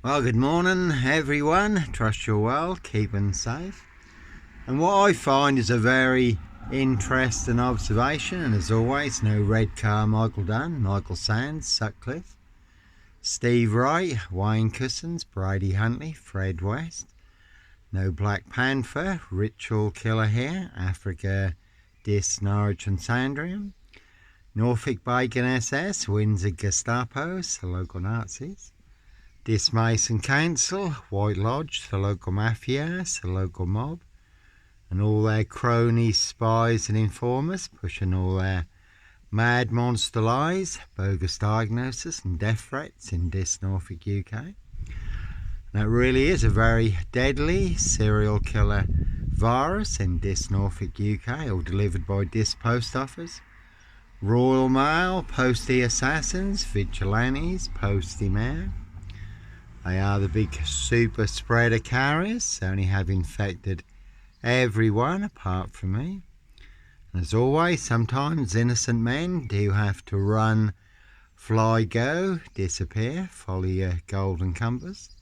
Well, good morning everyone. Trust you're well, keeping safe. And what I find is a very interesting observation, and as always, no Red Carmichael Dunn, Michael Sands, Sutcliffe, Steve Wright, Wayne Cousins, Brady Huntley, Fred West, no Black Panther, Ritual Killer here, Africa, Dis, Norwich and Sandringham, Norfolk Bacon SS, Windsor Gestapos, the local Nazis, Dis Mason Council, White Lodge, the local mafias, the local mob, and all their cronies, spies and informers pushing all their mad monster lies, bogus diagnosis and death threats in Dis Norfolk UK. That really is a very deadly serial killer virus in Dis Norfolk UK, all delivered by Dis Post Office. Royal Mail, postie assassins, vigilantes, postie mayor. They are the big super spreader carriers, only have infected everyone apart from me. And as always, sometimes innocent men do have to run, fly, go, disappear, follow your golden compass.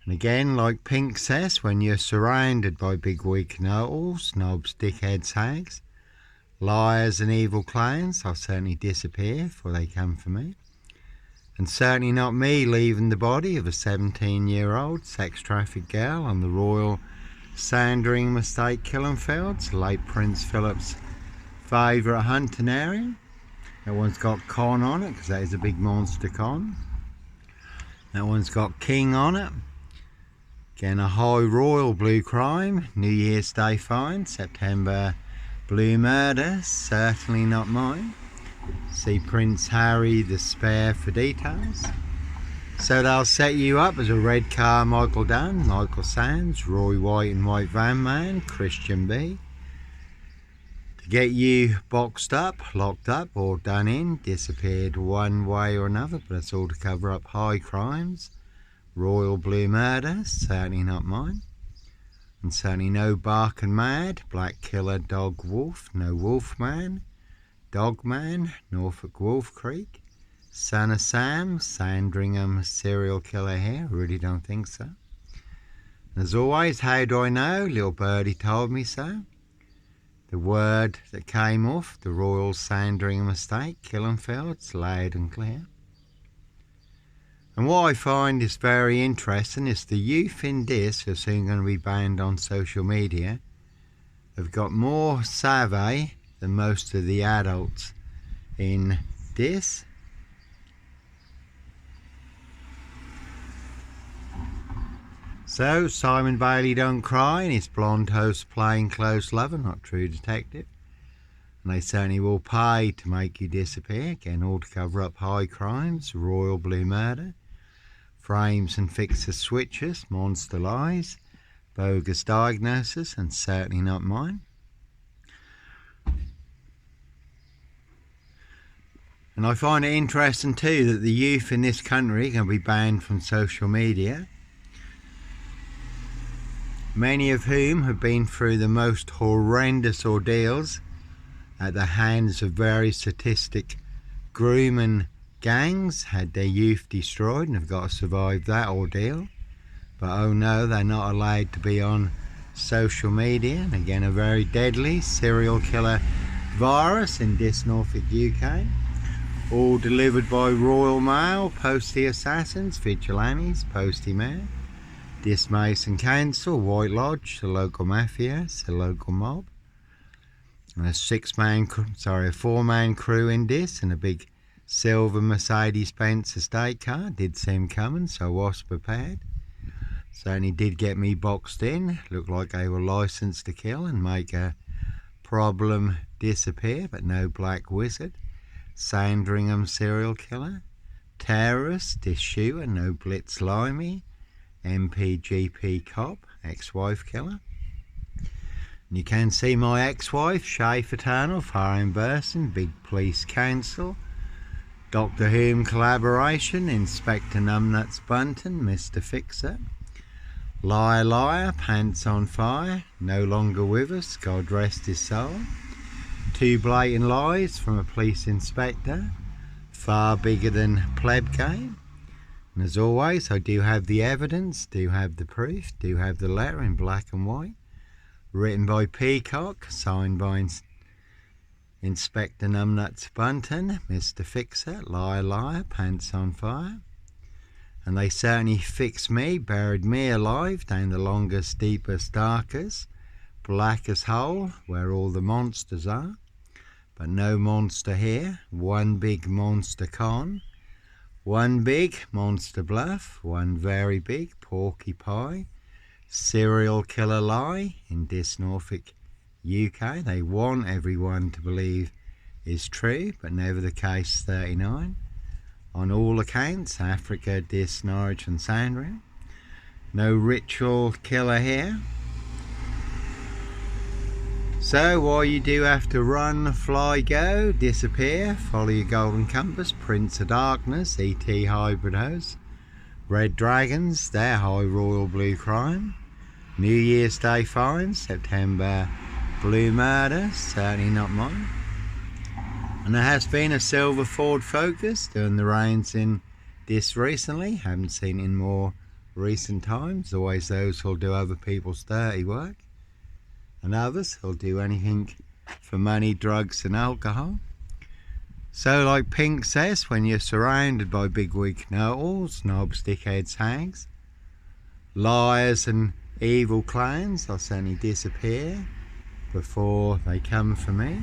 And again, like Pink says, when you're surrounded by big weak know-alls, knobs, dickheads, hags, liars and evil clowns, I'll certainly disappear before they come for me. And certainly not me leaving the body of a 17-year-old sex-trafficked girl on the Royal Sandringham Estate, Killenfields, late Prince Philip's favourite hunting area. That one's got Con on it, because that is a big monster con. That one's got King on it. Again, a high royal blue crime, New Year's Day find, September blue murder, certainly not mine. See Prince Harry the Spare for details. So they'll set you up as a Red Carmichael Dunn, Michael Sands, Roy White and White Van Man, Christian B. To get you boxed up, locked up or done in, disappeared one way or another, but it's all to cover up high crimes. Royal blue murder, certainly not mine. And certainly no Bark and Mad, Black Killer Dog Wolf, no Wolfman. Dogman, Norfolk Wolf Creek, Son of Sam, Sandringham serial killer here, really don't think so. And as always, how do I know? Little birdie told me so. The word that came off the Royal Sandringham Estate, Killenfields, loud and clear. And what I find is very interesting is the youth in Dis, who are soon going to be banned on social media, have got more savvy than most of the adults in Dis. So Simon Bailey don't cry and his blonde host plain clothes lover, not true detective. And they certainly will pay to make you disappear, again all to cover up high crimes, royal blue murder, frames and fixer switches, monster lies, bogus diagnosis, and certainly not mine. And I find it interesting too that the youth in this country are going to be banned from social media, many of whom have been through the most horrendous ordeals at the hands of very sadistic grooming gangs, had their youth destroyed and have got to survive that ordeal. But oh no, they're not allowed to be on social media. And again, a very deadly serial killer virus in Dis Norfolk UK. All delivered by Royal Mail, postie assassins, vigilantes, postie mayor, Dis Mason Council, White Lodge, the local mafias, the local mob. And a four-man crew in Dis, and a big silver Mercedes-Benz estate car. Did see him coming, so I was prepared. Certainly did get me boxed in. Looked like they were licensed to kill and make a problem disappear, but no black wizard. Sandringham serial killer, terrorist, Dis shooter, no blitz limey, MPGP cop, ex-wife killer. And you can see my ex-wife, Shay Fraternal, Foreign Burson, Big Police Council, Doctor Whom collaboration, Inspector Numbnuts Bunton, Mr. Fixer, Liar Liar, Pants on Fire, no longer with us, God rest his soul. Two blatant lies from a police inspector, far bigger than pleb game. And as always, I do have the evidence, do have the proof, do have the letter in black and white, written by Peacock, signed by Inspector Numbnuts Bunton, Mr. Fixer, Liar Liar, Pants on Fire. And they certainly fixed me, buried me alive down the longest, deepest, darkest, blackest hole where all the monsters are. But no monster here, one big monster con, one big monster bluff, one very big porcupine, serial killer lie in this Norfolk, UK. They want everyone to believe is true, but never the case 39. On all accounts, Africa, Dis, Norwich and Sandringham. No ritual killer here. So while you do have to run, fly, go, disappear, follow your golden compass, Prince of Darkness, E.T. hybrid host, Red Dragons, their high royal blue crime, New Year's Day finds, September blue murder, certainly not mine. And there has been a silver Ford Focus doing the rounds in this recently, haven't seen it in more recent times. Always those who'll do other people's dirty work, and others who'll do anything for money, drugs and alcohol. So like Pink says, when you're surrounded by bigwig know-alls, knobs, dickheads, hags, liars and evil clowns, they'll certainly disappear before they come for me.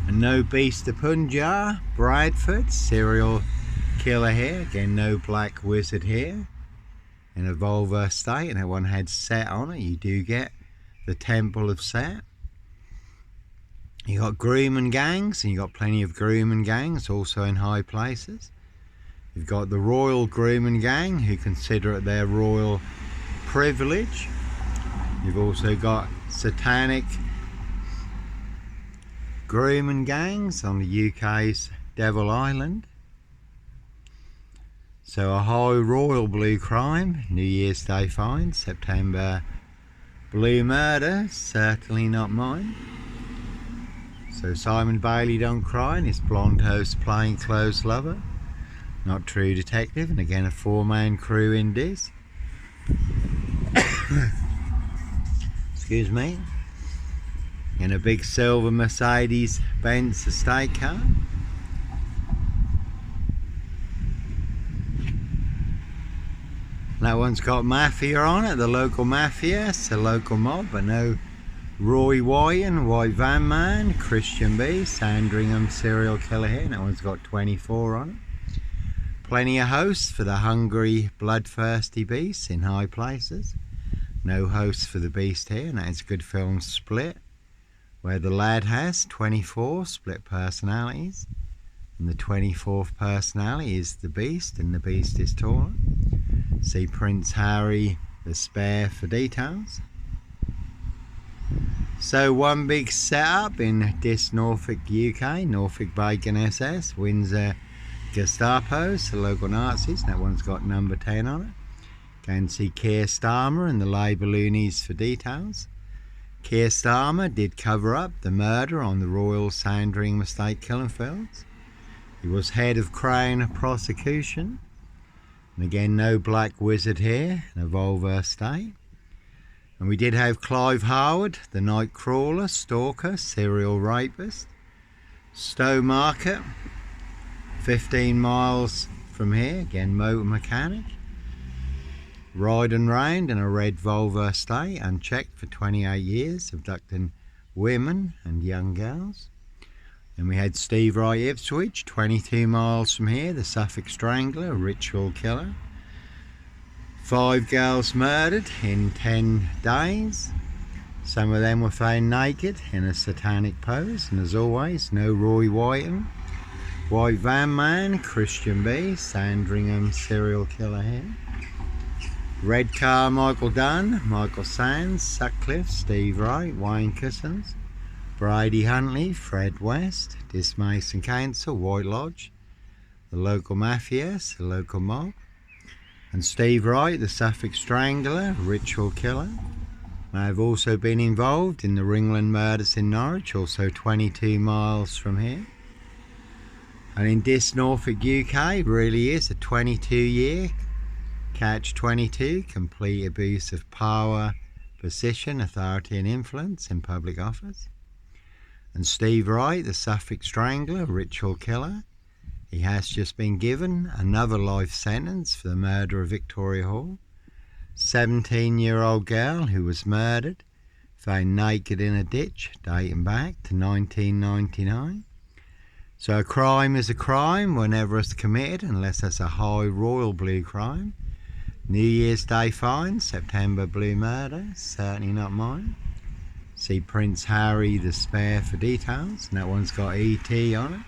And no Beast of Punjab, Bradford, serial killer here. Again, no black wizard here. In a vulva state, and that one had Set on it. You do get the Temple of Set. You got grooming gangs, and you got plenty of grooming gangs also in high places. You've got the Royal Grooming Gang, who consider it their royal privilege. You've also got satanic grooming gangs on the UK's Devil Island. So a high royal blue crime, New Year's Day find, September blue murder, certainly not mine. So Simon Bailey don't cry and his blonde host plainclothes lover, not true detective, and again a four-man crew in this. Excuse me. In a big silver Mercedes Benz estate car. That one's got mafia on it, the local mafia, it's a local mob, but no Roy Wyan, White Van Man, Christian B, Sandringham serial killer here, and that one's got 24 on it. Plenty of hosts for the hungry, bloodthirsty beasts in high places. No hosts for the beast here, and that is a good film Split, where the lad has 24 split personalities, and the 24th personality is the beast, and the beast is taller. See Prince Harry the Spare for details. So one big setup in this Norfolk, UK, Norfolk Bacon SS, Windsor Gestapos, the local Nazis, and that one's got number 10 on it. Go and see Keir Starmer and the Labour loonies for details. Keir Starmer did cover up the murder on the Royal Sandringham estate killing fields. He was head of Crown prosecution. And again, no black wizard here in a vulva estate. And we did have Clive Howard, the night crawler, stalker, serial rapist. Stowe Market, 15 miles from here, again motor mechanic. Riding round in a red Volvo estate, unchecked for 28 years, abducting women and young girls. And we had Steve Wright Ipswich, 22 miles from here, the Suffolk Strangler, ritual killer. 5 girls murdered in 10 days. Some of them were found naked in a satanic pose, and as always, no Roy Wyan, White Van Man, Christian B, Sandringham serial killer here. Red Car, Michael Dunn, Michael Sands, Sutcliffe, Steve Wright, Wayne Cousins, Brady Huntley, Fred West, Dis Mason Council, White Lodge, the local mafias, the local mob, and Steve Wright, the Suffolk Strangler, ritual killer. I have also been involved in the Ringland murders in Norwich, also 22 miles from here. And in this Norfolk UK really is a 22-year catch-22, complete abuse of power, position, authority and influence in public office. And Steve Wright, the Suffolk strangler, ritual killer, he has just been given another life sentence for the murder of Victoria Hall, 17-year-old girl who was murdered, found naked in a ditch dating back to 1999. So a crime is a crime whenever it's committed, unless it's a high royal blue crime. New Year's Day fine, September blue murder, certainly not mine. See Prince Harry the Spare for details, and that one's got ET on it.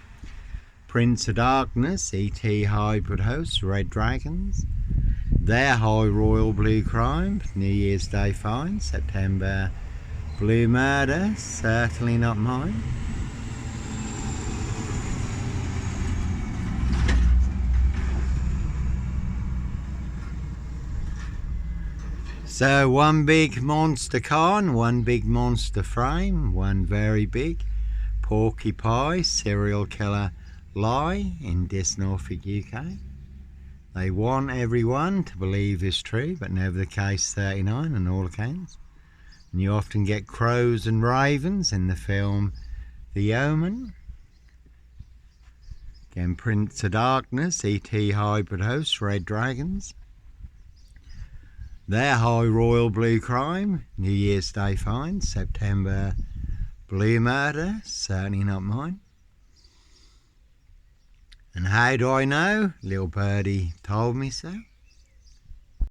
Prince of Darkness, ET hybrid hosts, Red Dragons. Their high royal blue crime, New Year's Day fine, September blue murder, certainly not mine. So one big monster con, one big monster frame, one very big porky pie serial killer lie in this Norfolk UK. They want everyone to believe is true, but never the case 39 on all accounts. And you often get crows and ravens in the film The Omen. Again, Prince of Darkness, ET hybrid hosts, Red Dragons. Their high royal blue crime, New Year's Day fine, September blue murder, certainly not mine. And how do I know? Little birdie told me so.